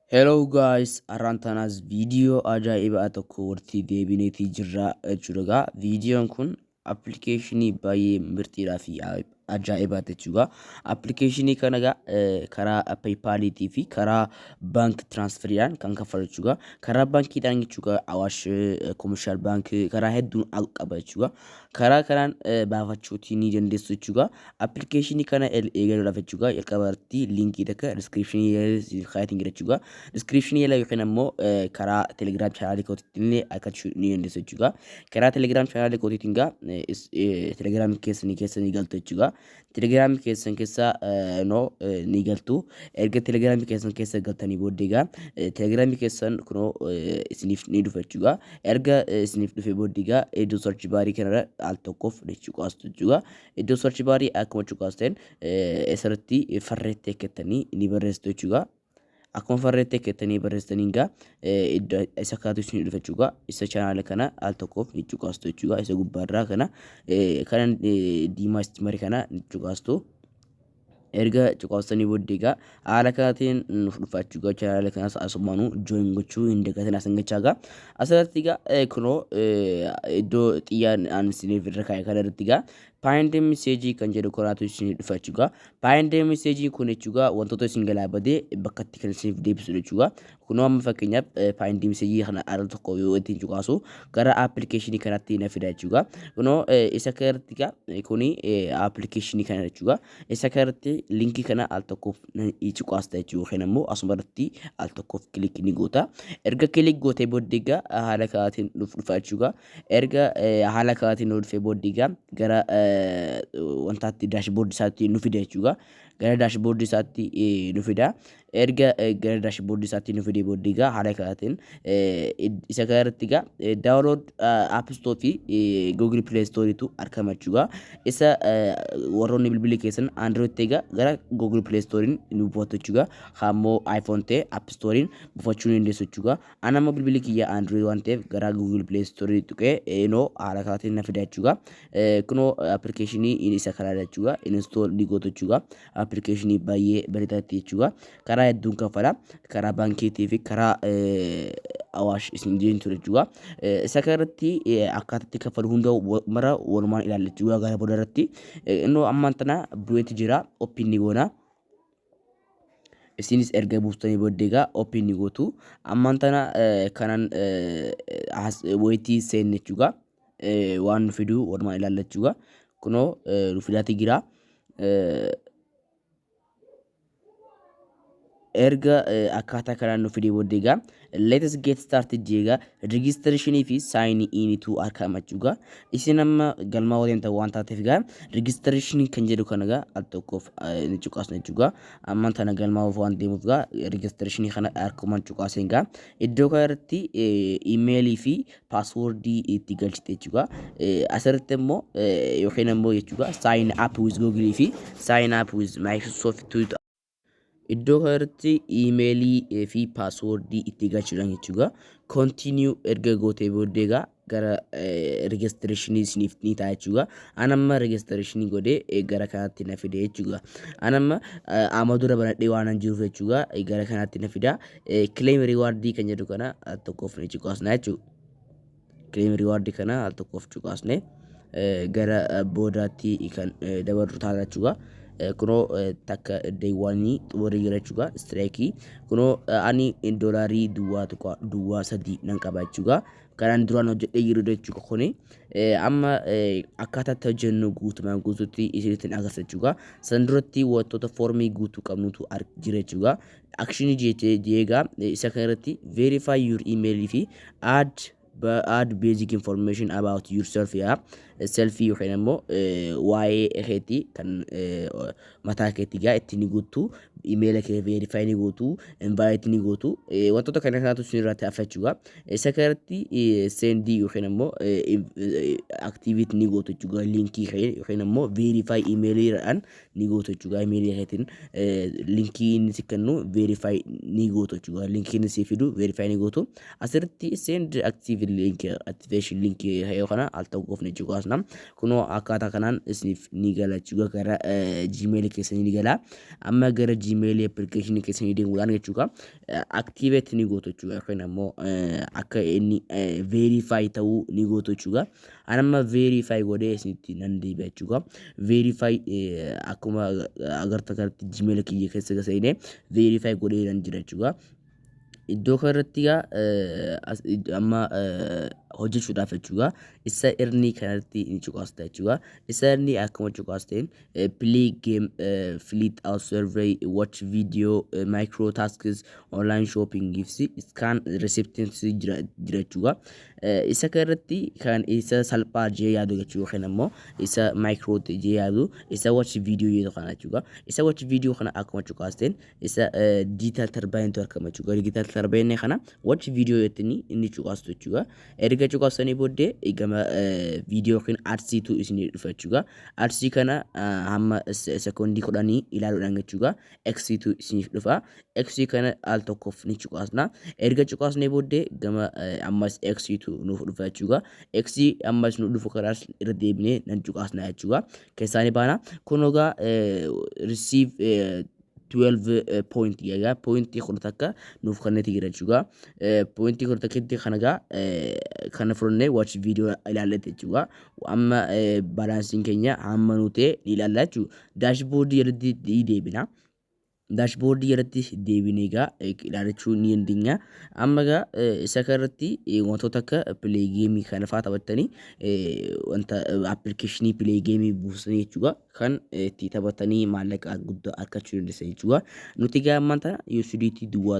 Hello guys, Arantanas video ajaa'iba tokko warti deebineetii jirra jechuudha. Videoon kun appilikeeshinii baay'ee mirtiidhaa fi ajaa'iba jechuudha. Appilikeeshinii kana karaa PayPal fi karaa bank transferiidhaan kan kaffalu jechuudha. Karaa bankiidhaan jechuudha Awaash Commercial Bank karaa hedduun qaba jechuudha. Karaa kanaan baafachuutii ni dandeessu jechuudha. Appilikeeshinii kana eegaluudhaaf jechuudha jalqabarratti linkii takka descriptionii kaayatiin jechuudha. Description yala yookiin ammoo karaa Telegram channel kootiitiin akkachuu ni dandeessu jechuudha. Karaa Telegram channel kootiitiin Telegram keessanii galtu jechuudha. Telegram keessa ni galtu. Erga Telegram keessa galtanii booddee Telegram keessan kunoo isiniif ni dhufa jechuudha. Erga isiniif dhufe booddee iddoo search barii kanarra al tokkoof jechuudha. Iddoo search barii akkuma cuqaasteen asirratti farreetti eeggatanii ni barreessitu jechuudha. Akkuma farreetti eeggatanii barreessanii isa kaatu isin dhufa jechuudha. Isa channel kana al tokkoof ni cuqaastu jechuudha. Isa gubbaarraa kana kanan diimaa marii kana ni cuqaastu. Erga cuqaastanii booddee haala kanaatiin nuuf dhufa jechuudha. Channel kanas asumaanuu join gochuu hin dagatin asan gachaa asirratti kunoo iddoo xiyyaan aan isiniif irra kaa'e kana irratti Find message kan jedhu koraatu isin dhufa jechuudha. Find message kun jechuudha wantoota isin galaabadee bakka itti kan isiniif deebisu jechuudha. Kunoo amma fakkeenyaaf find message kana al tokko yoo ittiin cuqaasu gara application kanatti na fida jechuudha. Kunoo isa kanatti kuni application kana jechuudha. Isa kanatti linkii kana al tokkoof ni cuqaasta jechuudha. Yookiin ammoo asumarratti al tokkoof kilik ni goota. Erga kilik gootee booddee haala kanaatiin dhufa jechuudha. Erga haala kanaatiin dhufee booddee gara wantaatti dashboard isaatti nu fida jechuudha. Gara dashboard isaatti nu fida. Erga gara dashboard isaatti nu fide booddee haala kanaatiin isa kanarratti download app store fi Google Play Store tu argama jechuudha. Isa warroonni bilbilii keessan Android ta'e gara Google Play Store nu buufatu jechuudha. Hammoo iPhone ta'e App Store buufachuu ni dandeessu jechuudha. Ani amma bilbilii kiyya Android waan ta'eef gara Google Play Store tuqee haala kanaatiin na fida jechuudha. Kunoo applicationii isa kana jechuudha. Install ni gootu jechuudha. Applicationii baay'ee bareedaatti jechuudha. Karaa hedduun kafala. Karaa bankiitii fi karaa Awaash isin jentu jechuudha. Isa kanarratti akkaataatti kafalu hunda mara walumaan ilaalla jechuudha. Gara boodarratti ammaan tana bu'eetti jira. Open ni goona. Isinis erga buustanii booddee open ni gootu. Ammaan tana kanan wayitii seenne jechuudha. Waan fidu walumaan ilaalla jechuudha. Kunoo fidaati jira. Erga akkaataa kanaan nu fidee booddee let's get started jeega registration fi sign in tu argama jechuudha. Isin amma galma waliin ta'u waan taateef registration kan jedhu kana al tokkoof ni cuqaasna jechuudha. Amma tana galma waan deemuuf registration kana akkuma cuqaasen iddoo kanarratti email fi password itti galchite jechuudha. Asirratti immoo yookiin immoo jechuudha sign up with Google fi sign up with Microsoft iddoo kanarratti emailii fi passwordii itti galchuudhaan jechuudha. Continue erga gootee booddee gara registration isiniif ni ta'a jechuudha. Anamma registration godhee gara kanatti na fide jechuudha. Anamma amma dura banadhee waan jiruuf jechuudha. Gara kanatti na fida. Claim reward kan jedhu kana al tokkoof ni cuqaasna jechuudha. Claim reward kana al tokkoof cuqaasne gara boodaatti kan dabarru ta'a jechuudha. Kunoo takka deewwanii xumurii jira jechuudha. Strike kunoo ani doolarii duwwaa sadii nan qaba jechuudha. Kanaan duraan hojjedhee jiru jechuudha. Kuni amma akkaataa hojjennu guutumaan guutuutti isinitti agarsiisa jechuudha. San duratti wantoota foormii guutuu qabnutu jira jechuudha. Action jeegaa isa kanarratti verify your email fi add basic information about yourself selfie yookiin immoo waa'ee keetii kan mataa keetii itti ni gootu email kee verify ni gootu invite ni gootu wantoota kana kanaatu isin irratti hafa jechuudha. Isa kanarratti send yookiin immoo activate ni gootu jechuudha. Linkii kee yookiin immoo verify email irraan ni gootu jechuudha. Email keetiin linkii inni si kennu verify ni gootu jechuudha. Linkii inni si fidu verify ni gootu. Asirratti send activate activation link hayo kana al tawqofne juqasna kuno akata kanan isnif nigala juga gara gmail kesan nigala amma gara gmail application kesan idin wulan juga activate nigoto juga kana mo akka inni verify tawu nigoto juga anama verify gode isniti nandi be juga verify akuma agarta karti gmail ki kesan sayne verify gode nan jira juga iddoo kanarrattiga amma hojjechuudhaaf jechuudha isa irni kanatti ni cuqaasta jechuudha isa irni akkuma cuqaasteen play game fleet out survey watch video micro tasks online shopping gifts scan receipts jira jechuudha isa kanarratti kan isa salphaa jee yaadu jechuudha kanammoo isa micro jee yaadu isa watch video jedhu kana jechuudha isa watch video kana akkuma cuqaasteen isa digital turbine to akkama jechuudha digital turbine kana watch video yetni inni cuqaastu jechuudha erga cuqaastanii booddee gama video kan RC2 isni dhufa jechuudha RC kana hamma sekondi 10 ilaaluudhaan jechuudha XC2 isni dhufa XC kana al tokkoof ni cuqaasna erga cuqaasnee booddee gama ammas XC2 nuuf dhufa jechuudha XC ammas nu dhufu karaas irra deebinee nan cuqaasna jechuudha keessaani baana kunoga receive 12 point yaga point khurtaka nuf khanati gira juga point khurtaka ti khanaga khana furne watch video ilalate juga amma balancing kenya ammanute ilalachu dashboard yerdi debina dashboard yerdi debiniga ilalachu ni ndinya ammaga sakarati wantotaka play game kana fata batani wanta application play game busani juga kan tita batani malaka guddo akachu ndise juga nutiga manta USDT duwa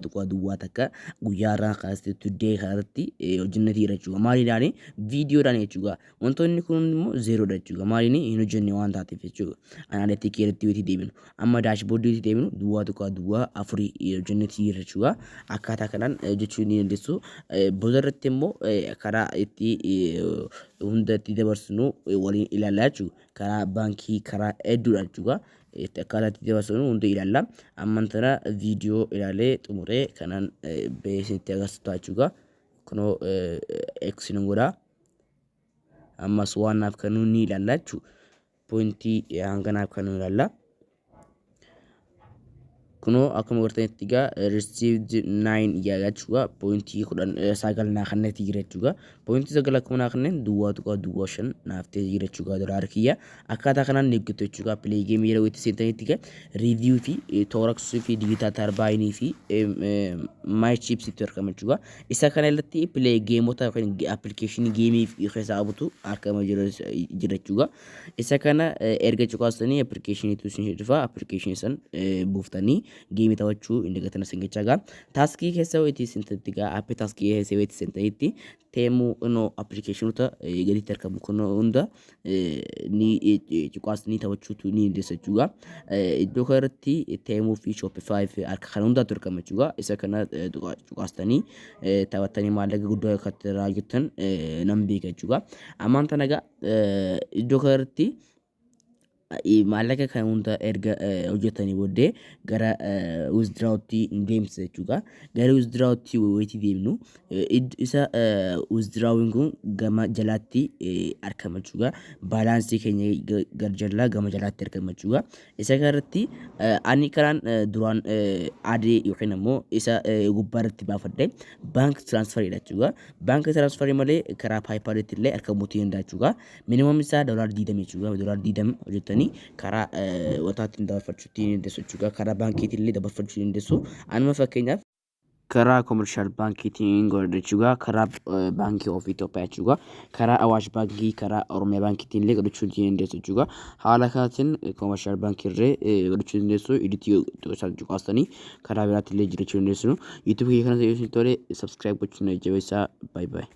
taka guyara qaste today harati jinnati rachu mari dani video dani juga wantonni kun mo zero da juga mari ni ino jenni wanta tifechu analytic yerti debinu amma dashboard yerti debinu duwa afri jinnati rachu akata kanan jechuni ndesu bodaratemo kara itti hundati dabarsunu wali ilalachu kara banki kara edura juga akkata itti dabarsunu hunda ilalla ammantana video ilale tumure kanan beesitti agarsiisaa juga kuno exinungoda amma suwanaaf kanu ni ilalachu pointi hanganaaf kanu ilalla kuno akkuma gartanitti ga received 9 yaagachuga pointi kudan sagal na khanati jirachuga pointi sagal akkuma khannen duwa shan nafte jirachuga dolar kiya akata kanan negtochuga play game yero witi sentanitti ga review fi torax fi digital turbine fi my chips terkamachuga isa kanalatti play game ota application game fi hisabutu akama jirachuga isa kana erga chukastani application tu sinhifa application san buftani game tawachu indegatan sengechaga taski kesaw iti sintetiga app taski hesew iti senteti temu no application ta gadi terkam kuno unda ni chukasni tawachu tu ni indesachuga dokarti temu fi shopify fi arkhanunda terkamachuga isa kana chukastani tawatani malaga guddo kataragitan nambi kachuga amantanaga dokarti malaka kan unta erga hojjetani bode gara withdrawti games juga gara withdrawti weti deemnu isa withdrawing gama jalatti arkama juga balance kenya garjalla gama jalatti arkama juga isa garati ani karan duran ade yokinamo isa gubbarati bafadde bank transfer ila juga bank transfer male kara PayPal tille arkamuti nda juga minimum isa dollar didam juga dollar didam hojjetani kara watatin dabarfachuutiin indesu juga kara bankiitiin dabarfachuu indesu anuma fakkeenyaaf kara commercial bankiitiin godhe juga kara banki of Ethiopia juga kara Awash banki kara Oromia bankiitiin godhachuu indesu juga haala kaatiin commercial bankirre godhachuu indesu iditi tosal juga astani kara biraatiin jirachuu indesu YouTube kana ta'ee tole subscribe gochuun jabeessa bye bye